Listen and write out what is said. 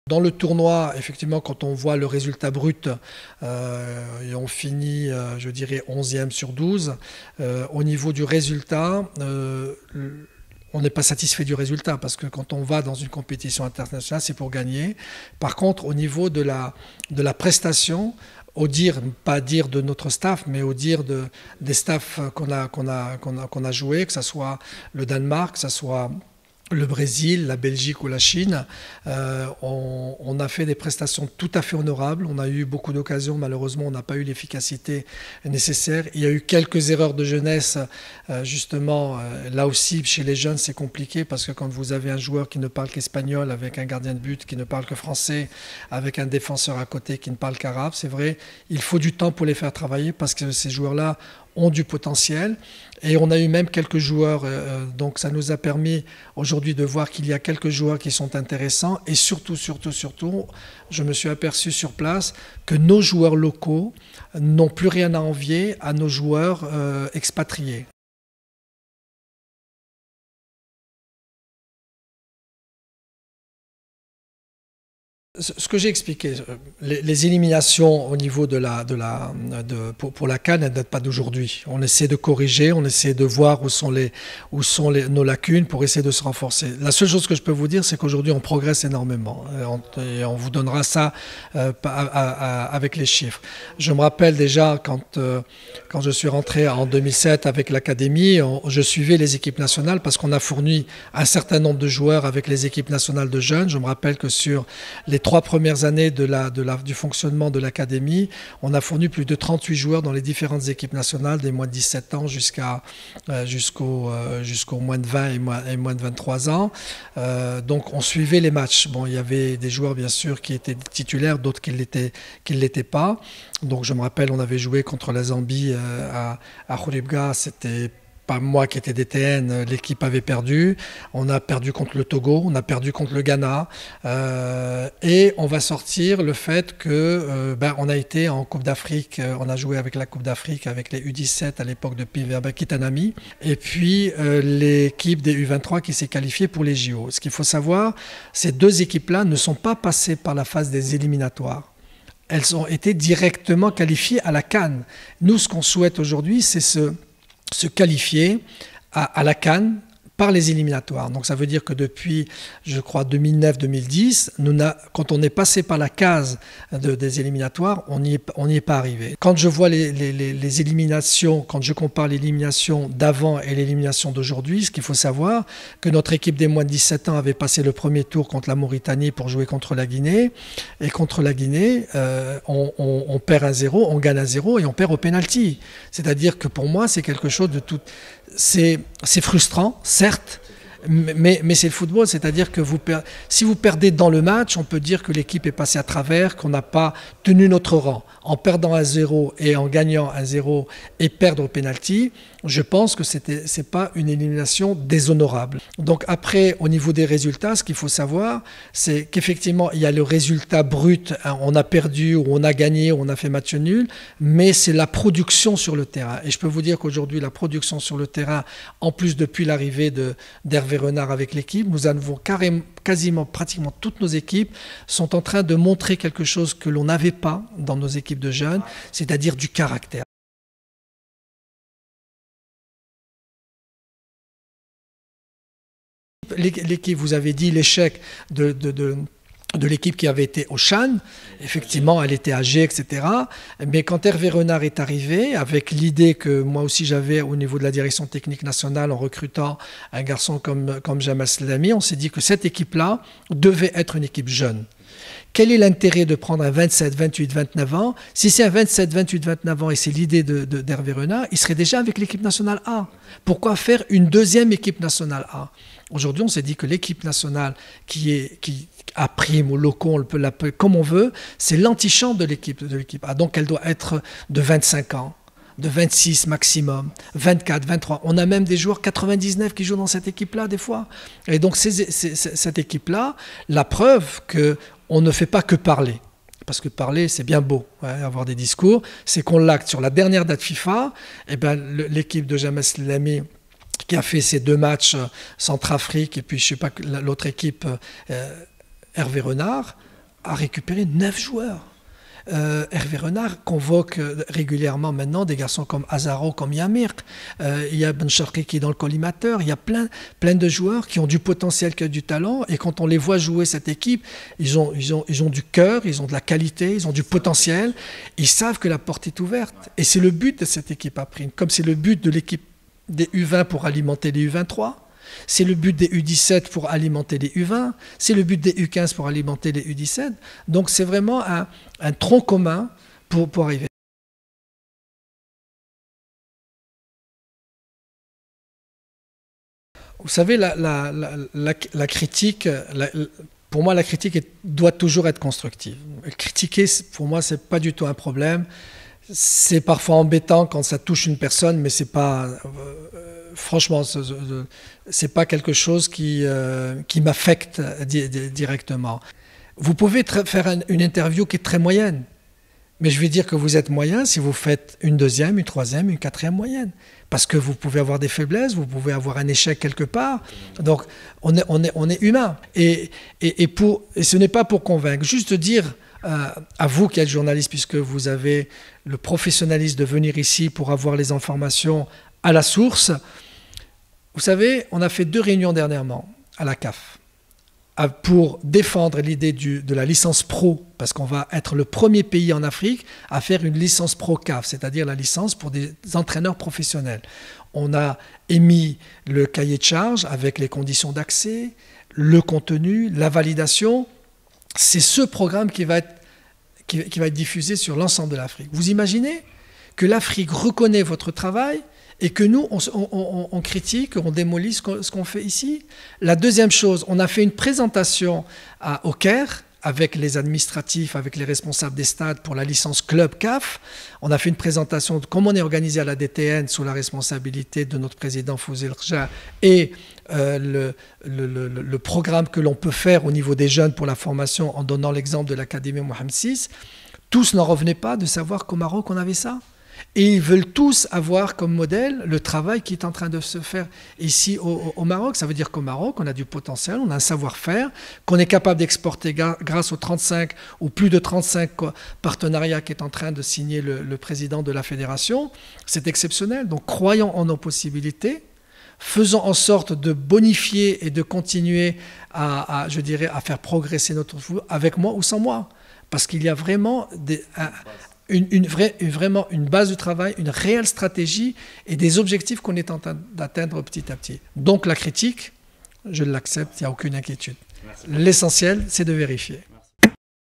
Dans le tournoi, effectivement, quand on voit le résultat brut, et on finit, je dirais, 11e sur 12, au niveau du résultat, on n'est pas satisfait du résultat parce que quand on va dans une compétition internationale, c'est pour gagner. Par contre, au niveau de la prestation, au dire, pas dire de notre staff, mais au dire des staffs qu'on a joué, que ce soit le Danemark, que ce soit le Brésil, la Belgique ou la Chine, on a fait des prestations tout à fait honorables. On a eu beaucoup d'occasions. Malheureusement, on n'a pas eu l'efficacité nécessaire. Il y a eu quelques erreurs de jeunesse. Justement, là aussi, chez les jeunes, c'est compliqué parce que quand vous avez un joueur qui ne parle qu'espagnol, avec un gardien de but qui ne parle que français, avec un défenseur à côté qui ne parle qu'arabe, c'est vrai, il faut du temps pour les faire travailler parce que ces joueurs-là ont du potentiel. Et on a eu même quelques joueurs, donc ça nous a permis aujourd'hui de voir qu'il y a quelques joueurs qui sont intéressants. Et surtout, je me suis aperçu sur place que nos joueurs locaux n'ont plus rien à envier à nos joueurs expatriés. Ce que j'ai expliqué, les éliminations au niveau pour la CAN, elles ne datent pas d'aujourd'hui. On essaie de corriger, on essaie de voir où sont nos lacunes pour essayer de se renforcer. La seule chose que je peux vous dire, c'est qu'aujourd'hui, on progresse énormément. Et on vous donnera ça avec les chiffres. Je me rappelle déjà, quand je suis rentré en 2007 avec l'académie, je suivais les équipes nationales parce qu'on a fourni un certain nombre de joueurs avec les équipes nationales de jeunes. Je me rappelle que sur les 3 premières années du fonctionnement de l'académie, on a fourni plus de 38 joueurs dans les différentes équipes nationales, des moins de 17 ans jusqu'au moins de 20 et moins de 23 ans. Donc on suivait les matchs. Bon, il y avait des joueurs bien sûr qui étaient titulaires, d'autres qui ne l'étaient pas. Donc je me rappelle, on avait joué contre la Zambie à Khouribga, c'était pas moi qui étais DTN, l'équipe avait perdu. On a perdu contre le Togo, on a perdu contre le Ghana. Et on va sortir le fait que on a été en Coupe d'Afrique, on a joué avec la Coupe d'Afrique, avec les U17 à l'époque de Piverba Kitanami. Et puis l'équipe des U23 qui s'est qualifiée pour les JO. Ce qu'il faut savoir, ces deux équipes-là ne sont pas passées par la phase des éliminatoires. Elles ont été directement qualifiées à la CAN. Nous, ce qu'on souhaite aujourd'hui, c'est se qualifier à la CAN par les éliminatoires. Donc ça veut dire que depuis, je crois, 2009-2010, quand on est passé par la case des éliminatoires, on n'y est pas arrivé. Quand je vois les éliminations, quand je compare l'élimination d'avant et l'élimination d'aujourd'hui, ce qu'il faut savoir, que notre équipe des moins de 17 ans avait passé le premier tour contre la Mauritanie pour jouer contre la Guinée. Et contre la Guinée, on perd 1-0, on gagne 1-0 et on perd au pénalty. C'est-à-dire que pour moi, c'est quelque chose de tout... C'est frustrant, certes, mais c'est le football, c'est-à-dire que si vous perdez dans le match, on peut dire que l'équipe est passée à travers, qu'on n'a pas tenu notre rang. En perdant 1-0 et en gagnant 1-0 et perdre au pénalty, je pense que c'est pas une élimination déshonorable. Donc après, au niveau des résultats, ce qu'il faut savoir, c'est qu'effectivement, il y a le résultat brut, hein, on a perdu ou on a gagné ou on a fait match nul, mais c'est la production sur le terrain. Et je peux vous dire qu'aujourd'hui, la production sur le terrain, en plus depuis l'arrivée d'Hervé Renard avec l'équipe, nous avons quasiment, pratiquement toutes nos équipes sont en train de montrer quelque chose que l'on n'avait pas dans nos équipes de jeunes, c'est-à-dire du caractère. L'équipe, vous avez dit l'échec de l'équipe qui avait été au CHAN, effectivement elle était âgée, etc. Mais quand Hervé Renard est arrivé, avec l'idée que moi aussi j'avais au niveau de la direction technique nationale en recrutant un garçon comme Jamal Slami, on s'est dit que cette équipe-là devait être une équipe jeune. Quel est l'intérêt de prendre un 27, 28, 29 ans? Si c'est un 27, 28, 29 ans et c'est l'idée d'Hervé Renard, il serait déjà avec l'équipe nationale A. Pourquoi faire une deuxième équipe nationale A? Aujourd'hui, on s'est dit que l'équipe nationale qui a prime ou locaux, on peut l'appeler comme on veut, c'est l'antichambre de l'équipe A. Donc elle doit être de 25 ans. De 26 maximum, 24, 23. On a même des joueurs 99 qui jouent dans cette équipe-là des fois. Et donc cette équipe-là, la preuve qu'on ne fait pas que parler. Parce que parler, c'est bien beau, ouais, avoir des discours. C'est qu'on l'acte sur la dernière date FIFA. Et ben, l'équipe de Jamal Slami qui a fait ses 2 matchs Centrafrique et puis je sais pas l'autre équipe, Hervé Renard, a récupéré 9 joueurs. Hervé Renard convoque régulièrement maintenant des garçons comme Azaro, comme Yamir. Il y a Ben Charki qui est dans le collimateur. Il y a plein de joueurs qui ont du potentiel, qui ont du talent. Et quand on les voit jouer cette équipe, ils ont du cœur, ils ont de la qualité, ils ont du potentiel. Ils savent que la porte est ouverte. Et c'est le but de cette équipe à prime. Comme c'est le but de l'équipe des U20 pour alimenter les U23. C'est le but des U17 pour alimenter les U20, c'est le but des U15 pour alimenter les U17. Donc c'est vraiment un tronc commun pour arriver. Vous savez, la critique, pour moi, la critique doit toujours être constructive. Critiquer, pour moi, ce n'est pas du tout un problème. C'est parfois embêtant quand ça touche une personne, mais c'est pas... franchement, c'est pas quelque chose qui m'affecte directement. Vous pouvez faire une interview qui est très moyenne, mais je vais dire que vous êtes moyen si vous faites une deuxième, une troisième, une quatrième moyenne. Parce que vous pouvez avoir des faiblesses, vous pouvez avoir un échec quelque part. Donc, on est humain. Et ce n'est pas pour convaincre, juste dire à vous qui êtes journaliste, puisque vous avez le professionnalisme de venir ici pour avoir les informations à la source. Vous savez, on a fait 2 réunions dernièrement à la CAF pour défendre l'idée de la licence pro, parce qu'on va être le premier pays en Afrique à faire une licence pro CAF, c'est-à-dire la licence pour des entraîneurs professionnels. On a émis le cahier de charge avec les conditions d'accès, le contenu, la validation. C'est ce programme qui va être diffusé sur l'ensemble de l'Afrique. Vous imaginez que l'Afrique reconnaît votre travail et que nous, on critique, on démolit ce qu'on fait ici. La deuxième chose, on a fait une présentation au Caire avec les administratifs, avec les responsables des stades pour la licence Club CAF. On a fait une présentation de comment on est organisé à la DTN sous la responsabilité de notre président Fouzi Rja et le programme que l'on peut faire au niveau des jeunes pour la formation en donnant l'exemple de l'Académie Mohamed VI. Tous n'en revenaient pas de savoir qu'au Maroc, on avait ça. Et ils veulent tous avoir comme modèle le travail qui est en train de se faire ici au Maroc. Ça veut dire qu'au Maroc, on a du potentiel, on a un savoir-faire, qu'on est capable d'exporter grâce aux 35 ou plus de 35 partenariats qu'est en train de signer le président de la fédération. C'est exceptionnel. Donc croyons en nos possibilités, faisons en sorte de bonifier et de continuer à faire progresser notre football avec moi ou sans moi. Parce qu'il y a vraiment vraiment une base de travail, une réelle stratégie et des objectifs qu'on est en train d'atteindre petit à petit. Donc la critique, je l'accepte, il n'y a aucune inquiétude. L'essentiel, c'est de vérifier.